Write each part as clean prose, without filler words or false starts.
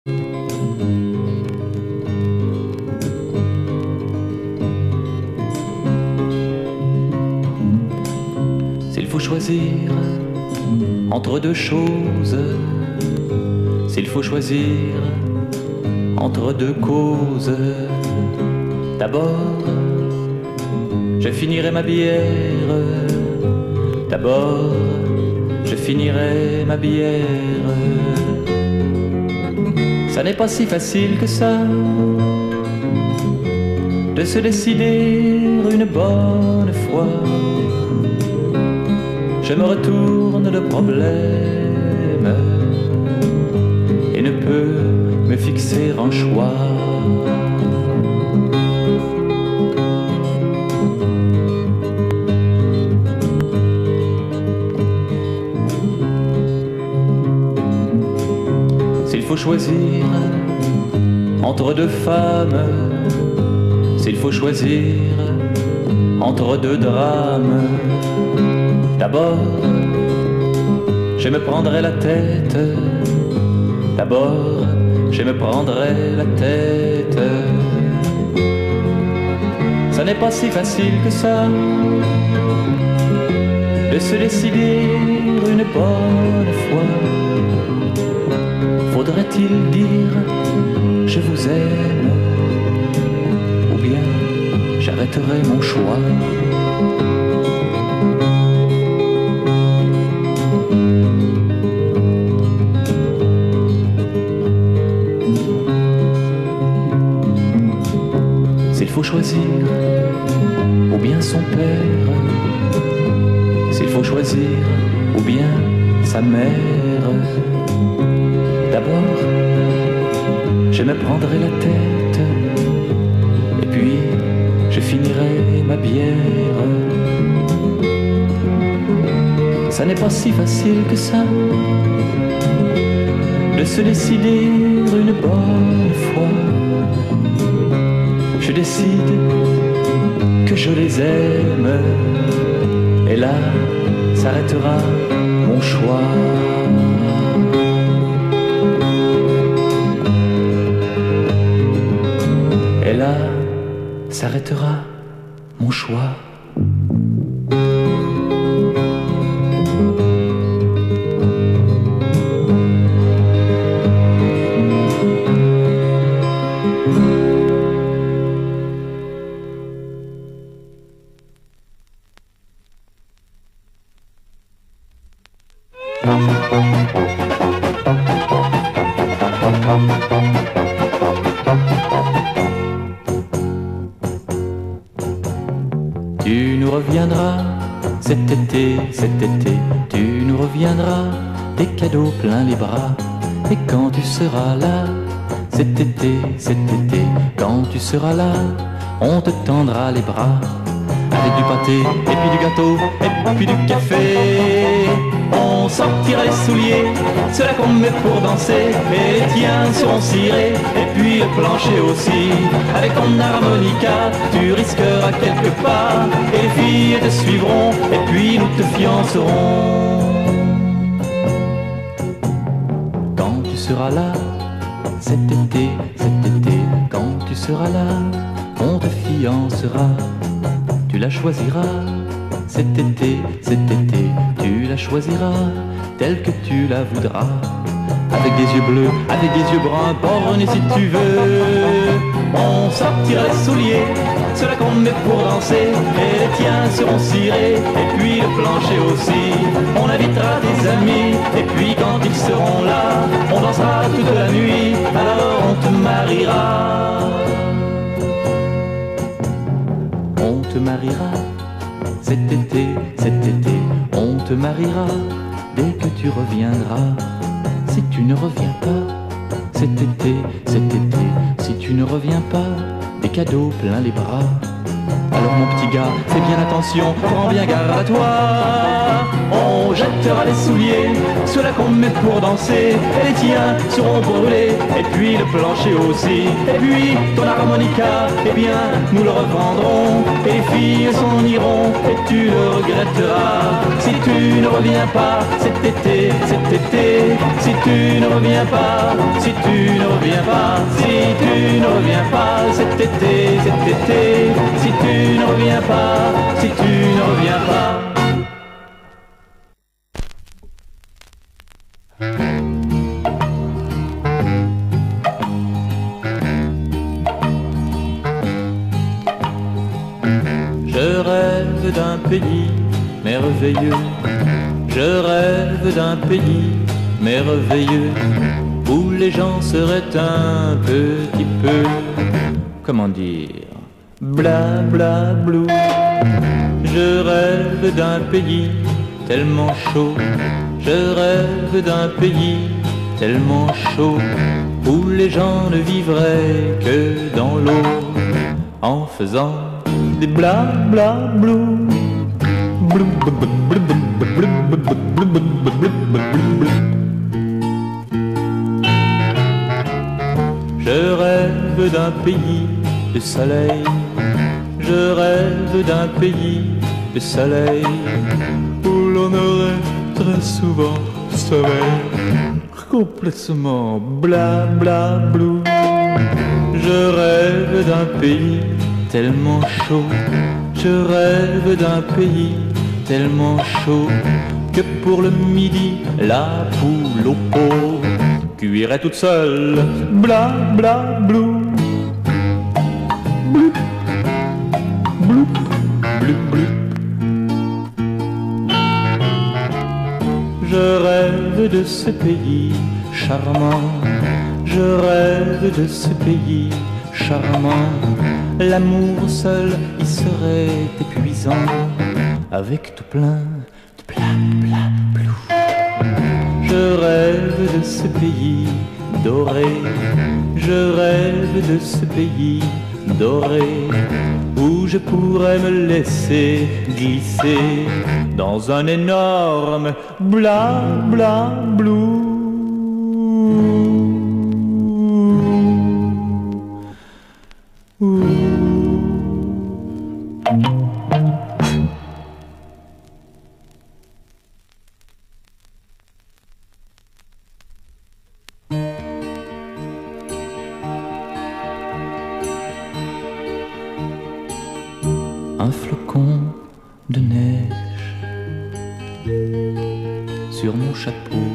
S'il faut choisir entre deux choses, s'il faut choisir entre deux causes, d'abord je finirai ma bière, d'abord je finirai ma bière. Ça n'est pas si facile que ça de se décider une bonne fois. Je me retourne le problème et ne peux me fixer un choix. S'il faut choisir entre deux femmes, s'il faut choisir entre deux drames, d'abord je me prendrai la tête, d'abord je me prendrai la tête. Ça n'est pas si facile que ça de se décider une bonne fois. Faudrait-il dire je vous aime, ou bien j'arrêterai mon choix? S'il faut choisir, ou bien son père, s'il faut choisir, ou bien sa mère, d'abord je me prendrai la tête, et puis je finirai ma bière. Ça n'est pas si facile que ça de se décider une bonne fois. Je décide que je les aime, et là s'arrêtera mon choix. Et là s'arrêtera mon choix. Tu nous reviendras cet été, tu nous reviendras, des cadeaux plein les bras. Et quand tu seras là, cet été, quand tu seras là, on te tendra les bras. Avec du pâté, et puis du gâteau, et puis du café. On sortira les souliers, ceux-là qu'on met pour danser. Et les tiens seront cirés, et puis le plancher aussi. Avec ton harmonica, tu risqueras quelques pas. Et les filles te suivront, et puis nous te fiancerons. Quand tu seras là, cet été, quand tu seras là, on te fiancera. Tu la choisiras, cet été, tu la choisiras, telle que tu la voudras. Avec des yeux bleus, avec des yeux bruns, bornés si tu veux. On sortira les souliers, ceux-là qu'on met pour danser. Et les tiens seront cirés, et puis le plancher aussi. On invitera des amis, et puis quand ils seront là, on dansera toute la nuit, alors on te mariera. On te mariera, cet été, on te mariera, dès que tu reviendras. Si tu ne reviens pas, cet été, si tu ne reviens pas, des cadeaux plein les bras. Alors mon petit gars, fais bien attention, prends bien garde à toi. On jettera les souliers, ceux-là qu'on met pour danser, et les tiens seront brûlés, et puis le plancher aussi. Et puis ton harmonica, eh bien nous le revendrons, et les filles s'en iront, et tu le regretteras. Si tu ne reviens pas cet été, si tu ne reviens pas, si tu ne reviens pas, si tu ne reviens pas cet été, si tu ne reviens pas, si tu ne reviens pas. Je rêve d'un pays merveilleux, je rêve d'un pays merveilleux, où les gens seraient un petit peu, comment dire, bla bla blou. Je rêve d'un pays tellement chaud, je rêve d'un pays tellement chaud, où les gens ne vivraient que dans l'eau, en faisant des bla bla blou. Je rêve d'un pays de soleil, je rêve d'un pays de soleil, où l'on aurait très souvent sommeil, complètement bla bla blou. Je rêve d'un pays tellement chaud, je rêve d'un pays tellement chaud, que pour le midi la poule au pot cuirait toute seule, bla bla blou. Bloup, bloup, bloup, bloup. Je rêve de ce pays charmant, je rêve de ce pays charmant. L'amour seul y serait épuisant, avec tout plein de bla bla blou. Je rêve de ce pays doré, je rêve de ce pays doré, où je pourrais me laisser glisser dans un énorme bla bla blou. Un flocon de neige sur mon chapeau,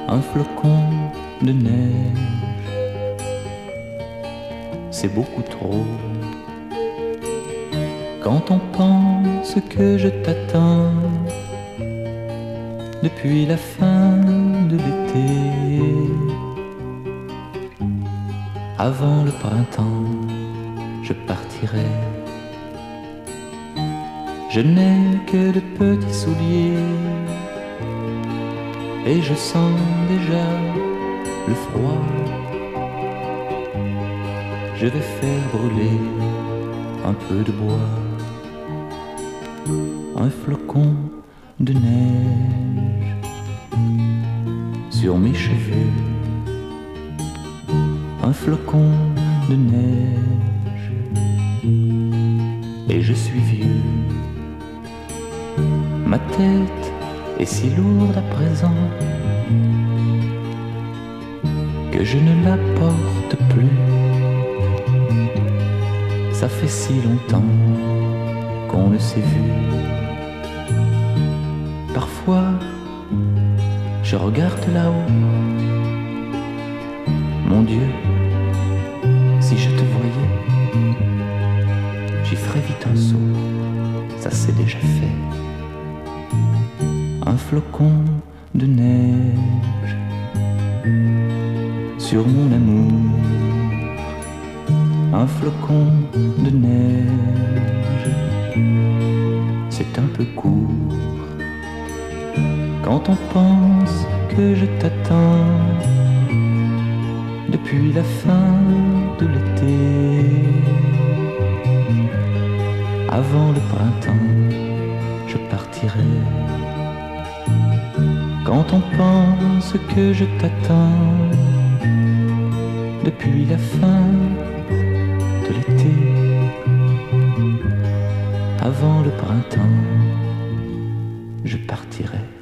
un flocon de neige, c'est beaucoup trop. Quand on pense que je t'attends depuis la fin de l'été, avant le printemps, je partirai. Je n'ai que de petits souliers et je sens déjà le froid. Je vais faire brûler un peu de bois, un flocon de neige sur mes cheveux, un flocon de neige, et je suis vieux. Ma tête est si lourde à présent que je ne la porte plus. Ça fait si longtemps qu'on ne s'est vu. Parfois, je regarde là-haut. Mon Dieu, si je te voyais, j'y ferais vite un saut. Ça c'est déjà fait. Un flocon de neige sur mon amour, un flocon de neige, c'est un peu court. Quand on pense que je t'attends depuis la fin de l'été, Avant le printemps, je partirai. Quand on pense que je t'attends depuis la fin de l'été, avant le printemps, je partirai.